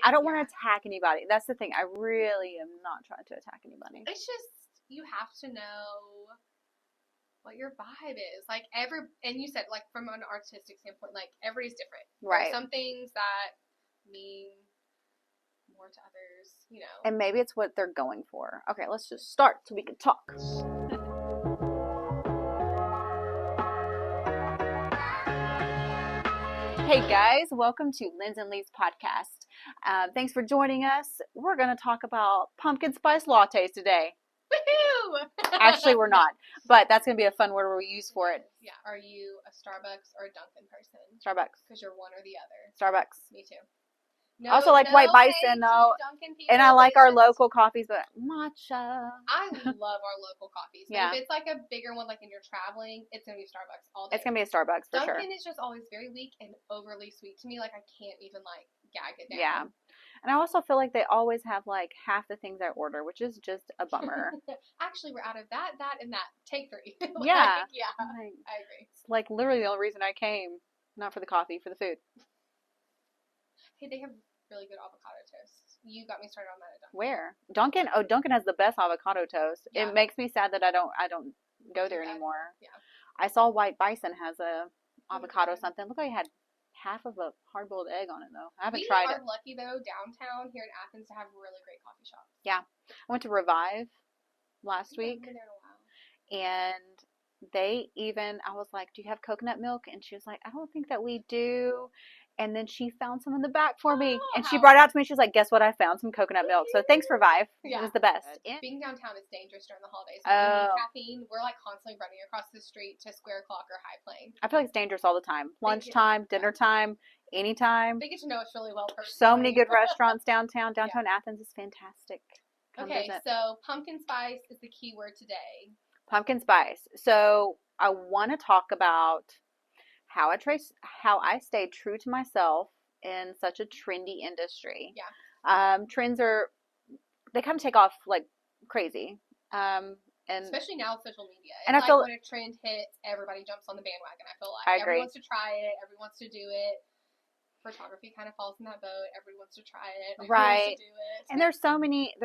I don't want to attack anybody. That's the thing. I really am not trying to attack anybody. It's just, you have to know what your vibe is. Like, and you said, like, from an artistic standpoint, like, everybody's different. Right. There are some things that mean more to others, you know. And maybe it's what they're going for. Okay, let's just start so we can talk. Hey guys, welcome to Linz and Lee's podcast. Thanks for joining us. We're going to talk about pumpkin spice lattes today. Woohoo! Actually, we're not, but that's going to be a fun word we use for it. Yeah. Are you a Starbucks or a Dunkin person? Starbucks. Because you're one or the other. Starbucks. Me too. No, I also like White Bison though, and I like our local coffees, but matcha. I love our local coffees. Yeah. If it's like a bigger one, like when you're traveling, it's gonna be Starbucks all day. It's gonna be a Starbucks for sure. Dunkin' is just always very weak and overly sweet to me. Like I can't even like gag it down. Yeah, and I also feel like they always have like half the things I order, which is just a bummer. Actually, we're out of that, and that. Take 3. Yeah, yeah, I agree. It's like literally the only reason I came, not for the coffee, for the food. Hey, they have really good avocado toast. You got me started on that at Dunkin'. Where? Dunkin'? Oh, Dunkin' has the best avocado toast. Yeah. It makes me sad that I don't go there anymore. Yeah. I saw White Bison has a avocado something. Look like it had half of a hard-boiled egg on it though. I haven't tried it. We are lucky though downtown here in Athens to have really great coffee shops. Yeah. I went to Revive last week. I've been there in a while. And I was like, do you have coconut milk? And she was like, I don't think that we do. And then she found some in the back for me. And she brought it out to me. She was like, guess what? I found some coconut milk. So thanks, Revive. Yeah. It was the best. Being downtown is dangerous during the holidays. When we need caffeine, we're like constantly running across the street to Square Clock or High Plain. I feel like it's dangerous all the time. Lunchtime, dinner time, anytime. They get to know us really well personally. So many good restaurants downtown. Downtown Athens is fantastic. Okay, so pumpkin spice is the key word today. Pumpkin spice. So I want to talk about how I stay true to myself in such a trendy industry. Yeah. Trends they kind of take off like crazy. And especially now with social media. It's and I like feel when a trend hits, everybody jumps on the bandwagon. I feel like I agree. Everyone wants to try it. Everyone wants to do it. Photography kind of falls in that boat. Everyone wants to try it. Right. Wants to do it. And there's so many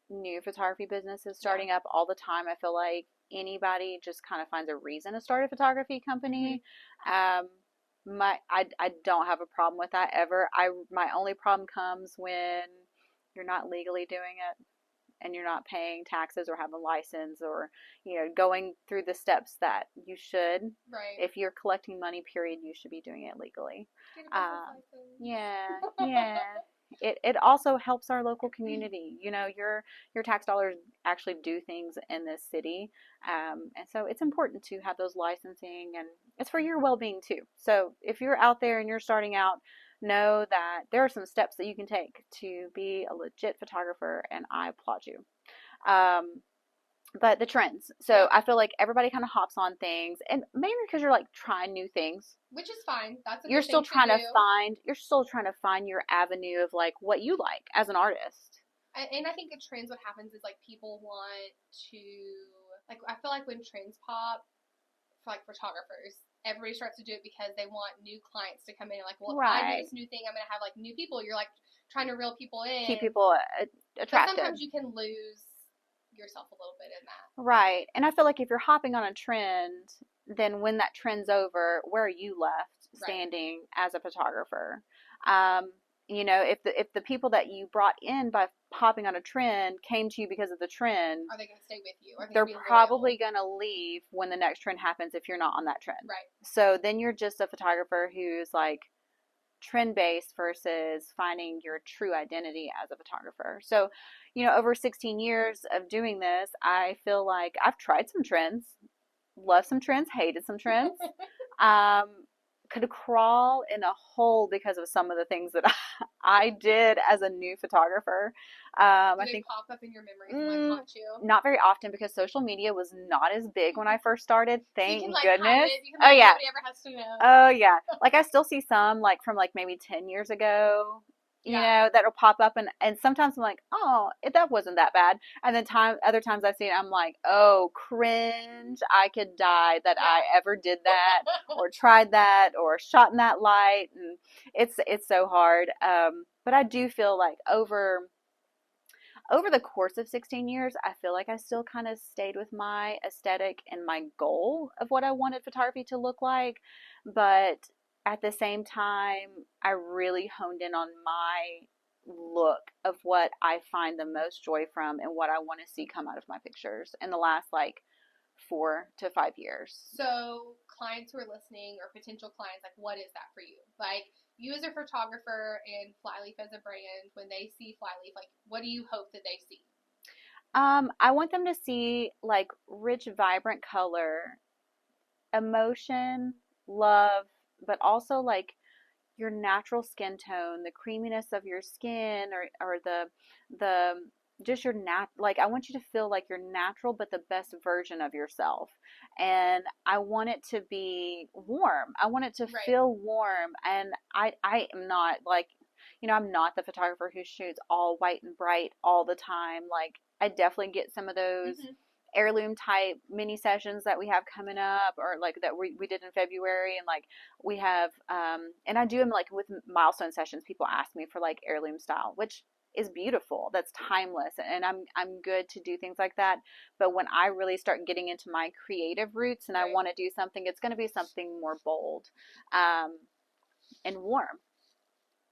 new photography businesses starting up all the time. I feel like anybody just kind of finds a reason to start a photography company. Mm-hmm. I don't have a problem with that ever. My only problem comes when you're not legally doing it and you're not paying taxes or have a license or, going through the steps that you should. Right. If you're collecting money, period, you should be doing it legally. Yeah. It also helps our local community. Your tax dollars actually do things in this city. And so it's important to have those licensing, and it's for your well-being too. So if you're out there and you're starting out, know that there are some steps that you can take to be a legit photographer, and I applaud you. But the trends. So I feel like everybody kind of hops on things, and maybe because you're like trying new things, which is fine. You're still trying to find your avenue of like what you like as an artist. And I think the trends, what happens is like people want to, like, I feel like when trends pop for like photographers, everybody starts to do it because they want new clients to come in. Like, well, if I do this new thing, I'm going to have like new people. You're like trying to reel people in. Keep people attracted. But sometimes you can lose yourself a little bit in that. Right. And I feel like if you're hopping on a trend, then when that trend's over, where are you left standing as a photographer? If the people that you brought in by hopping on a trend came to you because of the trend, are they going to stay with you? They're probably going to leave when the next trend happens if you're not on that trend. Right. So then you're just a photographer who's like trend-based versus finding your true identity as a photographer. So, over 16 years of doing this, I feel like I've tried some trends, loved some trends, hated some trends. Could crawl in a hole because of some of the things that I did as a new photographer. I think pop up in your memories and haunt you. Not very often because social media was not as big when I first started. Thank goodness. Hide it. You can, nobody ever has to know. Oh yeah. Like I still see some like from like maybe 10 years ago. that'll pop up, and sometimes I'm like, oh, that wasn't that bad. And then other times I see it, I'm like, oh, cringe. I could die that I ever did that or tried that or shot in that light. And it's so hard. But I do feel like over the course of 16 years, I feel like I still kind of stayed with my aesthetic and my goal of what I wanted photography to look like. But at the same time, I really honed in on my look of what I find the most joy from and what I want to see come out of my pictures in the last like 4 to 5 years. So clients who are listening or potential clients, like what is that for you? Like you as a photographer and Flyleaf as a brand, when they see Flyleaf, like what do you hope that they see? I want them to see like rich, vibrant color, emotion, love, but also like your natural skin tone, the creaminess of your skin, or the just your like I want you to feel like you're natural but the best version of yourself. And I want it to be warm. I want it to feel warm. And I am not like, I'm not the photographer who shoots all white and bright all the time. Like I definitely get some of those heirloom type mini sessions that we have coming up, or like that we did in February. And like we have and I do them like with milestone sessions. People ask me for like heirloom style, which is beautiful. That's timeless, and I'm good to do things like that. But when I really start getting into my creative roots and I want to do something, it's going to be something more bold and warm.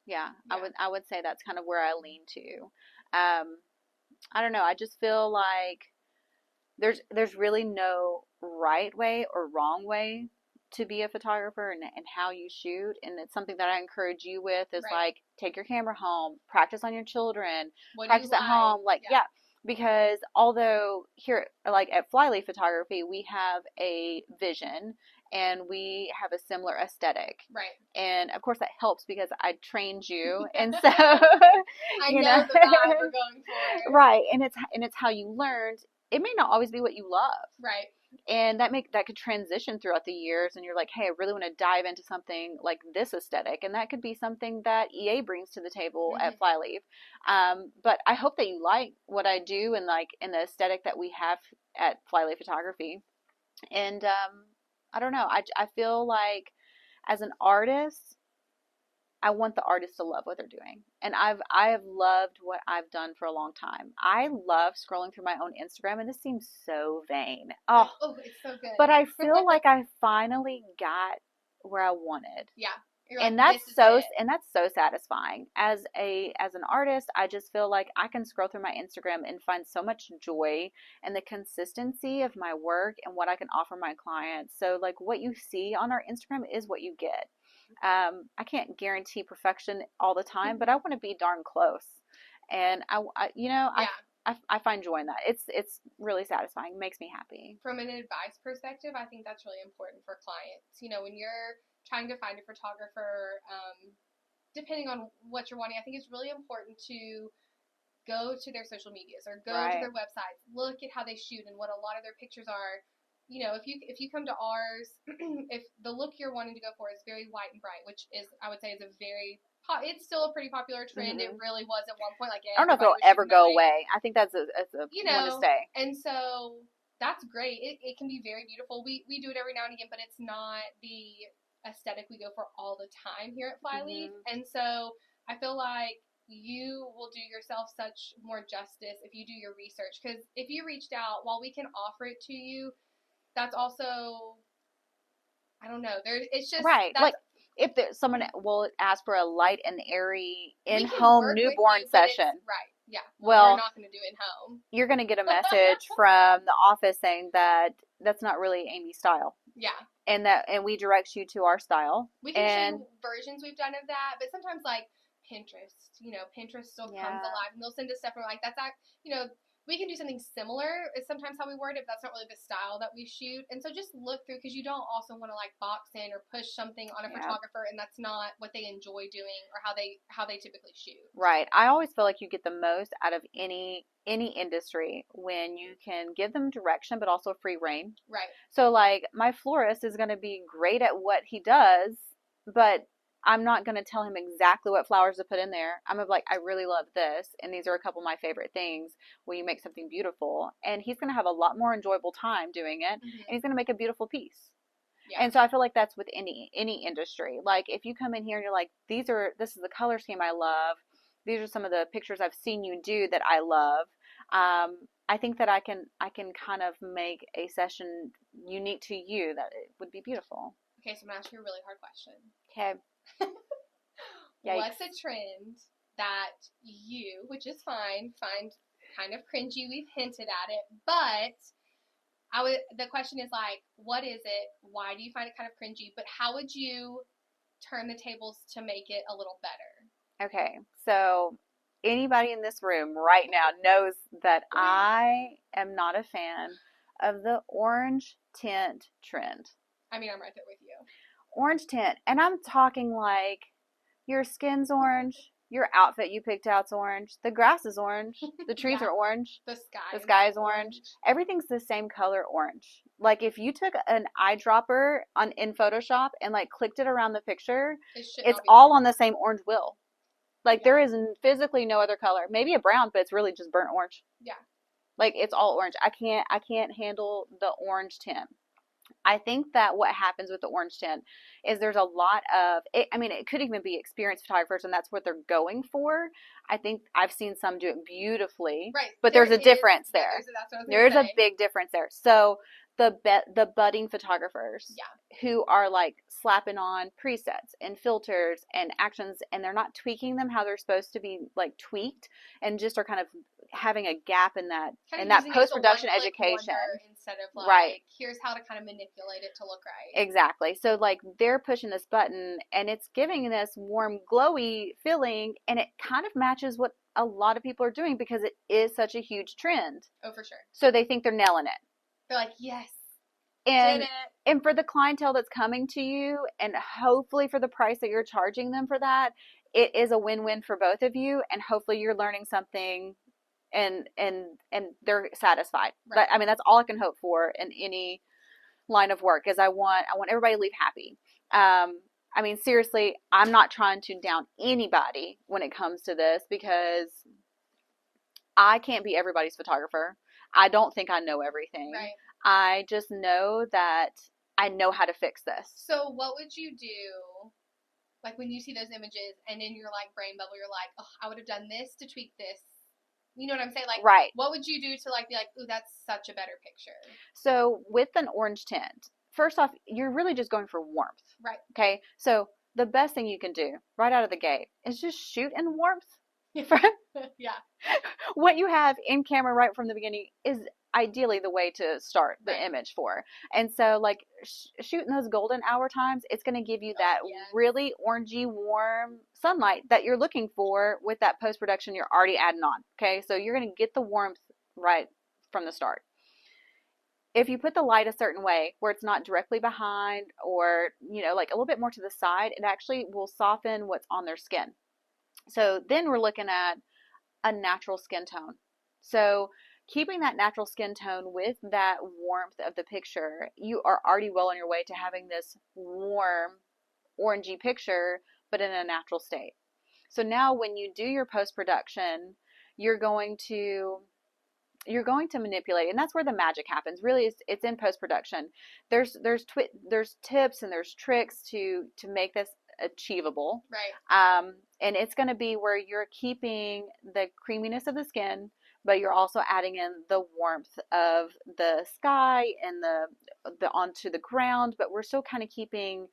Yeah, I would say that's kind of where I lean to. I don't know. I just feel like there's really no right way or wrong way to be a photographer, and how you shoot. And it's something that I encourage you with is like, take your camera home, practice on your children, practice at home. Like, because although here, like at Flyleaf Photography, we have a vision and we have a similar aesthetic. Right. And of course that helps because I trained you. And so I know the vibe we're going for. Right. And it's how you learned. It may not always be what you love. Right. And that could transition throughout the years, and you're like, hey, I really want to dive into something like this aesthetic, and that could be something that EA brings to the table at Flyleaf. But I hope that you like what I do and like in the aesthetic that we have at Flyleaf Photography. And I don't know, I feel like as an artist, I want the artists to love what they're doing. And I have loved what I've done for a long time. I love scrolling through my own Instagram, and this seems so vain. Oh, it's so good. But I feel like I finally got where I wanted. Yeah. And that's so satisfying. As an artist, I just feel like I can scroll through my Instagram and find so much joy in the consistency of my work and what I can offer my clients. So like what you see on our Instagram is what you get. I can't guarantee perfection all the time, but I want to be darn close. And I find joy in that. It's really satisfying. It makes me happy. From an advice perspective, I think that's really important for clients. When you're trying to find a photographer, depending on what you're wanting, I think it's really important to go to their social medias or go to their websites, look at how they shoot and what a lot of their pictures are. If you come to ours, if the look you're wanting to go for is very white and bright, which is, I would say, is a very it's still a pretty popular trend. It really was at one point. Like, I don't know if it'll ever go away. I think that's a one to stay. And so that's great. It can be very beautiful. We do it every now and again, but it's not the aesthetic we go for all the time here at Flyleaf. And so I feel like you will do yourself such more justice if you do your research. Because if you reached out, while we can offer it to you, that's also, I don't know. It's just like if someone will ask for a light and airy in-home newborn session. Right. Yeah. Well, we're not going to do it in home. You're going to get a message from the office saying that that's not really Amy's style. Yeah. And we direct you to our style. We can show versions we've done of that, but sometimes like Pinterest, Pinterest still comes alive, and they'll send us stuff and we're like, that's not, we can do something similar is sometimes how we word it, but that's not really the style that we shoot. And so just look through, because you don't also want to like box in or push something on a photographer, and that's not what they enjoy doing or how they typically shoot. Right. I always feel like you get the most out of any industry when you can give them direction but also free reign. Right. So like my florist is going to be great at what he does, but I'm not going to tell him exactly what flowers to put in there. I'm going to be like, I really love this, and these are a couple of my favorite things. Will you make something beautiful? And he's going to have a lot more enjoyable time doing it, and he's going to make a beautiful piece. Yeah. And so I feel like that's with any industry. Like if you come in here and you're like, this is the color scheme I love. These are some of the pictures I've seen you do that I love. I think that I can kind of make a session unique to you that it would be beautiful. Okay, so I'm gonna ask you a really hard question. Okay. What's a trend that you, which is fine, find kind of cringy? We've hinted at it, but the question is like, what is it? Why do you find it kind of cringy? But how would you turn the tables to make it a little better? Okay, so anybody in this room right now knows that I am not a fan of the orange tint trend. I mean, I'm right there with you. Orange tint, and I'm talking like your skin's orange, your outfit you picked out's orange, the grass is orange, the trees are orange, the sky is orange. Everything's the same color orange. Like if you took an eyedropper in Photoshop and like clicked it around the picture, it's all on the same orange wheel. Like there is physically no other color. Maybe a brown, but it's really just burnt orange. Yeah. Like it's all orange. I can't handle the orange tint. I think that what happens with the orange tint is there's a lot of it. I mean, it could even be experienced photographers, and that's what they're going for. I think I've seen some do it beautifully, right? But there's a difference there. There's a big difference there. So the budding photographers who are like slapping on presets and filters and actions, and they're not tweaking them how they're supposed to be like tweaked, and just are kind of having a gap in that post-production education instead of like here's how to kind of manipulate it to look right. Exactly. So like they're pushing this button and it's giving this warm glowy feeling, and it kind of matches what a lot of people are doing because it is such a huge trend. Oh, for sure. So they think they're nailing it. They're like, yes, and did it. And for the clientele that's coming to you, and hopefully for the price that you're charging them for that, it is a win-win for both of you, and hopefully you're learning something and they're satisfied. Right. I mean, that's all I can hope for in any line of work is I want everybody to leave happy. I mean, seriously, I'm not trying to down anybody when it comes to this because I can't be everybody's photographer. I don't think I know everything. Right. I just know that I know how to fix this. So what would you do, like when you see those images and in your like brain bubble, you're like, oh, I would have done this to tweak this. You know what I'm saying? Like, right. What would you do to like be like, ooh, that's such a better picture? So with an orange tint, first off, you're really just going for warmth. Right. Okay. So the best thing you can do right out of the gate is just shoot in warmth. Yeah. What you have in camera right from the beginning is ideally the way to start the image for. And so like shooting those golden hour times, it's going to give you that really orangey warm sunlight that you're looking for with that post-production you're already adding on. Okay. So you're going to get the warmth right from the start. If you put the light a certain way where it's not directly behind or, you know, like a little bit more to the side, it actually will soften what's on their skin. So then we're looking at a natural skin tone. So keeping that natural skin tone with that warmth of the picture, you are already well on your way to having this warm orangey picture, but in a natural state. So now when you do your post-production, you're going to manipulate, and that's where the magic happens. Really, it's in post-production. There's tips and there's tricks to make this achievable. Right. And it's going to be where you're keeping the creaminess of the skin, but you're also adding in the warmth of the sky and the onto the ground, but we're still kind of keeping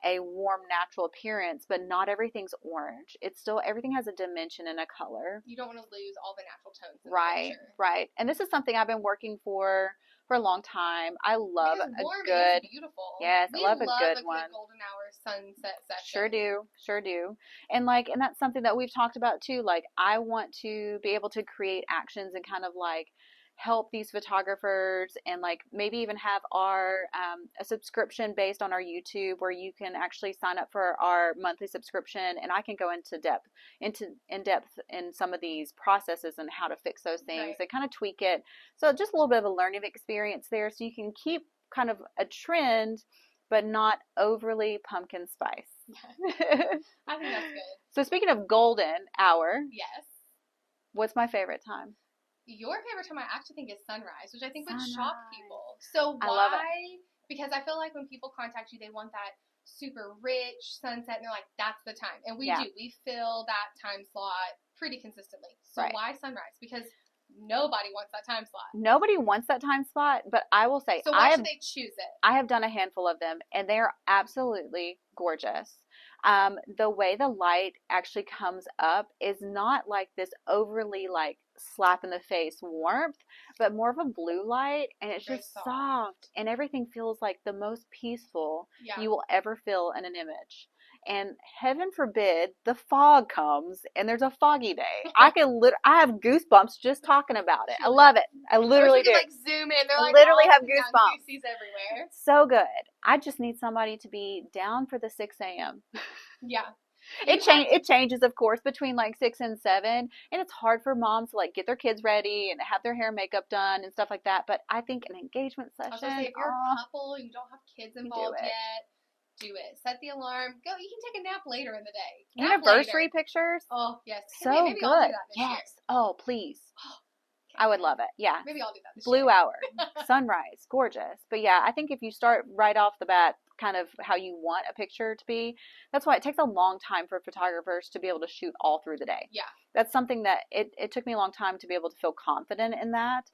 a warm natural appearance, but not everything's orange. It's still, everything has a dimension and a color. You don't want to lose all the natural tones in the picture. Right. And this is something I've been working for a long time. I love a good, it is beautiful. Yes, I love a good one. Golden hour sunset session. Sure do. And that's something that we've talked about too. Like I want to be able to create actions and kind of like help these photographers, and like maybe even have our a subscription based on our YouTube where you can actually sign up for our monthly subscription, and I can go in depth in some of these processes and how to fix those things and kind of tweak it. So just a little bit of a learning experience there, so you can keep kind of a trend but not overly pumpkin spice. I think that's good. So speaking of golden hour. Yes. What's my favorite time? Your favorite time I actually think is sunrise, which I think would shock people. So why? I love it. Because I feel like when people contact you, they want that super rich sunset, and they're like, that's the time. And we do. We fill that time slot pretty consistently. So why sunrise? Because nobody wants that time slot. Nobody wants that time slot, but I will say, so why should they choose it? I have done a handful of them, and they are absolutely gorgeous. The way the light actually comes up is not like this overly like slap in the face warmth, but more of a blue light, and it's just soft, and everything feels like the most peaceful you will ever feel in an image. And heaven forbid the fog comes and there's a foggy day. I have goosebumps just talking about it. I love it. I literally do. Like zoom in. They're like, literally have goosebumps. Goosies everywhere. So good. I just need somebody to be down for the 6 a.m. Yeah. It changes, of course, between like 6 and 7, and it's hard for moms to like get their kids ready and have their hair and makeup done and stuff like that. But I think an engagement session. I was gonna say, if you're a couple, you don't have kids involved yet. Do it. Set the alarm. Go. You can take a nap later in the day. Anniversary pictures. Oh yes. So maybe good. I'll do that this yes. year. Oh please. I would love it. Yeah. Maybe I'll do that this Blue year. hour, sunrise, gorgeous. But yeah, I think if you start right off the bat, kind of how you want a picture to be, that's why it takes a long time for photographers to be able to shoot all through the day. Yeah. That's something that it took me a long time to be able to feel confident in that.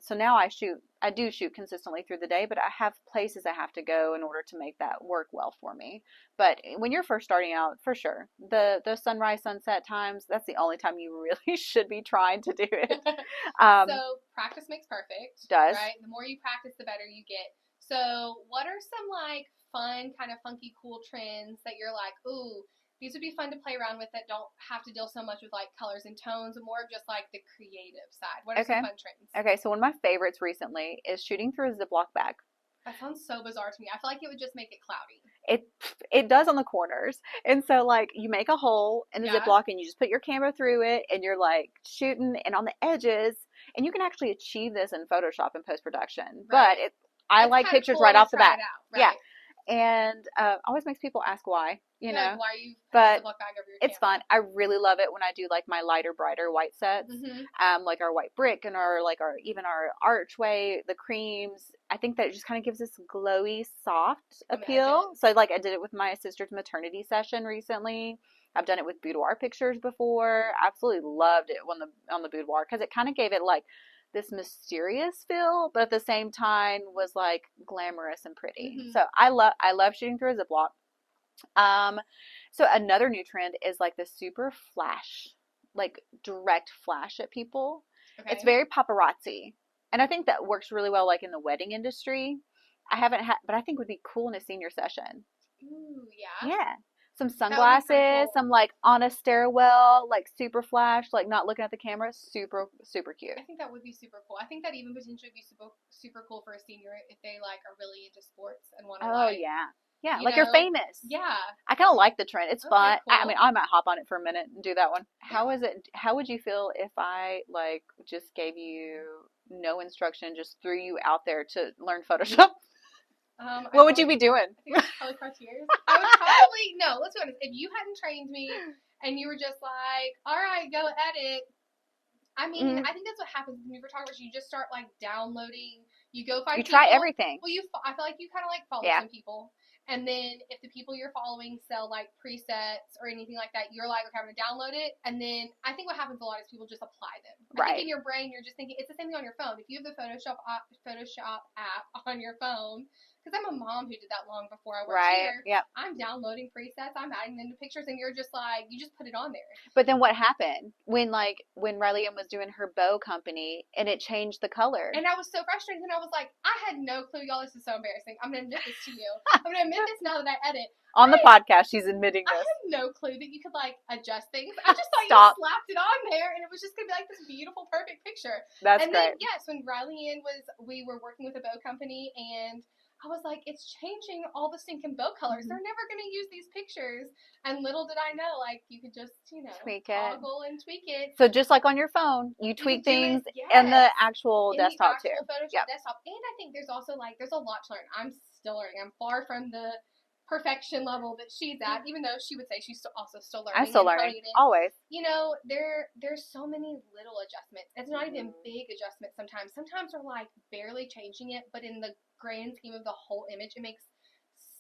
So now I do shoot consistently through the day, but I have places I have to go in order to make that work well for me. But when you're first starting out, for sure, the sunrise, sunset times, that's the only time you really should be trying to do it. So practice makes perfect. Does. Right? The more you practice, the better you get. So what are some like fun, kind of funky, cool trends that you're like, ooh, these would be fun to play around with that don't have to deal so much with like colors and tones, and more of just like the creative side? What are some fun trends? Okay, so one of my favorites recently is shooting through a Ziplock bag. That sounds so bizarre to me. I feel like it would just make it cloudy. It does on the corners. And so like you make a hole in the Ziplock and you just put your camera through it and you're like shooting, and on the edges, and you can actually achieve this in Photoshop and post-production. Right. But I like pictures right off the bat. Yeah. And always makes people ask why, you know. Like why you have a Ziplock bag over your camera. It's fun. I really love it when I do like my lighter, brighter white sets, like our white brick and our archway, the creams. I think that it just kind of gives this glowy, soft appeal. So like I did it with my sister's maternity session recently. I've done it with boudoir pictures before. Absolutely loved it on the boudoir because it kind of gave it like this mysterious feel, but at the same time was like glamorous and pretty. So I love shooting through a Ziplock. So another new trend is like the super flash, like direct flash at people. Okay. It's very paparazzi, and I think that works really well like in the wedding industry. I haven't had, but I think would be cool in a senior session. Ooh, yeah. Yeah. Some sunglasses, some like on a stairwell, like super flash, like not looking at the camera, super, super cute. I think that would be super cool. I think that even potentially be super, super cool for a senior if they like are really into sports and want to. Oh yeah, yeah, like you're famous. Yeah, I kind of like the trend. It's fun. Cool. I mean, I might hop on it for a minute and do that one. How is it? How would you feel if I like just gave you no instruction, just threw you out there to learn Photoshop? What would you be doing? I think I'd probably cry tears. I would probably, no, let's be honest. If you hadn't trained me and you were just like, all right, go edit. I mean, I think that's what happens when you're photographers. You just start like downloading. You go find people. You try everything. Well, I feel like you kind of like follow some people. And then if the people you're following sell like presets or anything like that, you're like, okay, I'm going to download it. And then I think what happens a lot is people just apply them. I think in your brain, you're just thinking, it's the same thing on your phone. If you have the Photoshop app on your phone, because I'm a mom who did that long before I worked here. Yep. I'm downloading presets, I'm adding them to pictures, and you're just like, you just put it on there. But then what happened when Riley Ann was doing her bow company and it changed the color? And I was so frustrated, and I was like, I had no clue, y'all. This is so embarrassing. I'm gonna admit this to you. I'm gonna admit this now that I edit. On the podcast, she's admitting this. I had no clue that you could like adjust things. I just thought you slapped it on there, and it was just gonna be like this beautiful, perfect picture. That's great. And then yes, when Riley Ann we were working with a bow company, and I was like, it's changing all the stinking bow colors. They're never going to use these pictures. And little did I know, like, you could just, tweak toggle and tweak it. So just like on your phone, you tweak things in the actual desktop too. Photoshop desktop. And I think there's also, like, there's a lot to learn. I'm still learning. I'm far from the perfection level that she's at, even though she would say she's also still learning. I'm still learning, always. You know, there's so many little adjustments. It's not even big adjustments sometimes. Sometimes we're like barely changing it, but in the grand scheme of the whole image, it makes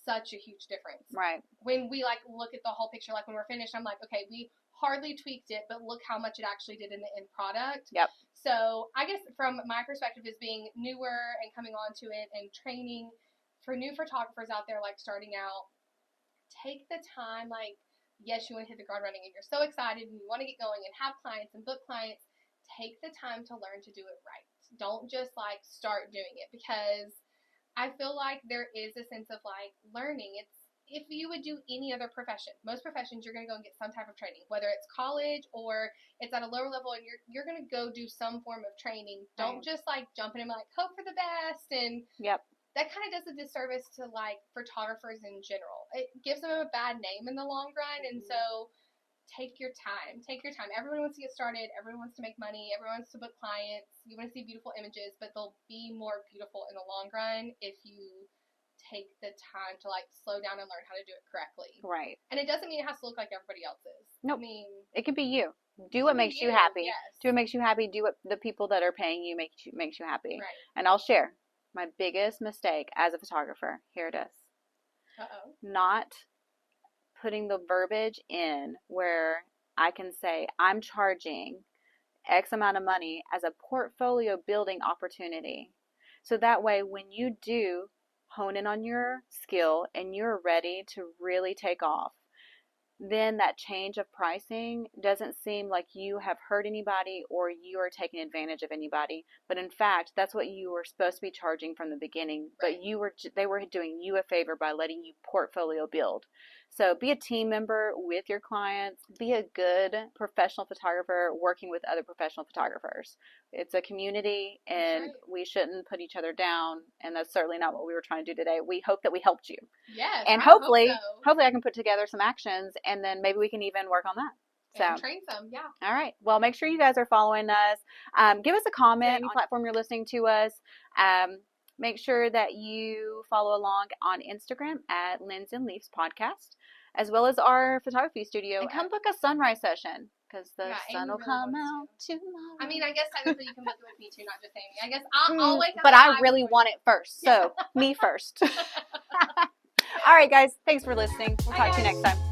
such a huge difference. Right. When we like look at the whole picture, like when we're finished, I'm like, okay, we hardly tweaked it, but look how much it actually did in the end product. Yep. So I guess from my perspective as being newer and coming onto it and training for new photographers out there, like starting out, take the time, like, yes, you want to hit the ground running and you're so excited and you want to get going and have clients and book clients. Take the time to learn to do it right. Don't just like start doing it, because I feel like there is a sense of like learning. It's, if you would do any other profession, most professions, you're going to go and get some type of training, whether it's college or it's at a lower level, and you're going to go do some form of training. Don't just like jump in and like hope for the best. And that kind of does a disservice to like photographers in general. It gives them a bad name in the long run. And so take your time. Everyone wants to get started. Everyone wants to make money. Everyone wants to book clients. You want to see beautiful images, but they'll be more beautiful in the long run if you take the time to like slow down and learn how to do it correctly. Right. And it doesn't mean it has to look like everybody else's. Nope. I mean, it can be you. Do what makes you happy. Yes. Do what makes you happy. Do what the people that are paying you makes you happy. Right. And I'll share my biggest mistake as a photographer. Here it is. Not putting the verbiage in where I can say I'm charging X amount of money as a portfolio building opportunity. So that way when you do hone in on your skill and you're ready to really take off, then that change of pricing doesn't seem like you have hurt anybody or you are taking advantage of anybody. But in fact, that's what you were supposed to be charging from the beginning. Right. But they were doing you a favor by letting you portfolio build. So be a team member with your clients. Be a good professional photographer working with other professional photographers. It's a community, and we shouldn't put each other down. And that's certainly not what we were trying to do today. We hope that we helped you. Yes, and hopefully I can put together some actions, and then maybe we can even work on that. And train some, yeah. All right. Well, make sure you guys are following us. Give us a comment on any platform you're listening to us. Make sure that you follow along on Instagram at Lens and Leaves Podcast, as well as our photography studio. And come book a sunrise session, because the sun will come out tomorrow. I mean, I guess technically you can book it with me too, not just Amy. I guess I'll wake up. But I really want it first, so me first. All right, guys. Thanks for listening. We'll talk to you next time.